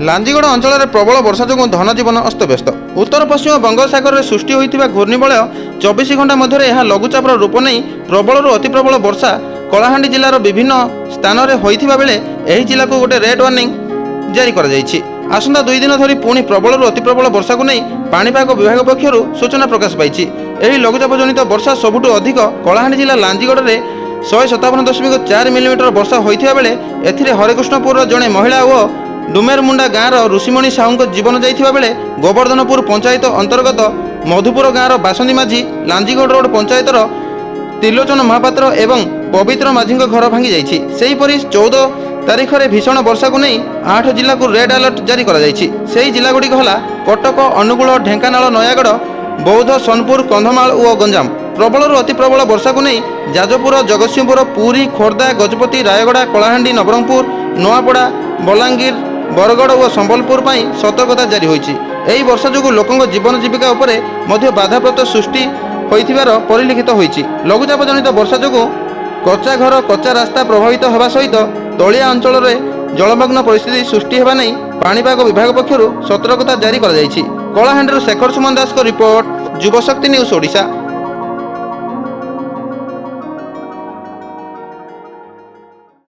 लांजीगड़ अंचल प्रबल वर्षा जो धनजीवन अस्तव्यस्त। उत्तर पश्चिम बंगोपसागर में सृष्टि होता घूर्णिबलय 24 घंटा मध्य यह लघुचापर रूप नहीं प्रबल अति प्रबल वर्षा कलाहांडी जिलार विभिन्न स्थान में होता बेले यह जिला को गोटे रेड वार्निंग जारी कर आसंता 2 दिन धरी पुणी प्रबल अति प्रबल वर्षा को नहीं पाणीपाग विभाग पक्षर सूचना प्रकाश पाई। लघुचाप जनित वर्षा सबुठ अधिक कलाहांडी जिला लांजीगड़ में 157.4 मिलीमीटर वर्षा होता बेले एथिरे हरिकृष्णपुर जड़े महिला और डुमेरमुंडा गाँव ऋषिमणि साहू जीवन जाइथिबा बेले गोवर्धनपुर पंचायत अंतर्गत मधुपुर गाँव बासंदी माझी लांजीगड़ रोड पंचायतर त्रिलोचन महापात्र एवं पवित्र माझी घर भांगी जाइछि। सेहीपरि 14 तारिख में भीषण वर्षा को नहीं 8 जिला को रेड अलर्ट जारी करा जाइछि। सेही जिलागुड़िक होला कटक, अनुगुल, ढेंकानाल, नयागढ़, बौद्ध, सोनपुर, कंधमाल और गंजाम। प्रबल अति प्रबल वर्षा को नहीं जाजपुर, जगतसिंहपुर, पुरी, खोर्धा, गजपति, रायगड़ा, कलाहांडी, नवरंगपुर, नोआपड़ा, बलांगीर, बरगड़ और संबलपुर पर सतर्कता जारी होइछि। एही वर्षा जो लोकों जीवन जीविका उपरे मध्य बाधाप्राप्त सृष्टि होइथिबार परिलक्षित होइछि। लघुचाप जनित वर्षा जो कच्चा घर, कच्चा रास्ता प्रभावित होगा सहित तलिया अंचल में जलमग्न परिस्थिति सृष्टि होगा नहीं पाणीपाग विभाग पक्षर सतर्कता जारी करा जाइछि। कलाहांडी शेखर सुमन दास को रिपोर्ट, युवशक्ति न्यूज ओडिशा।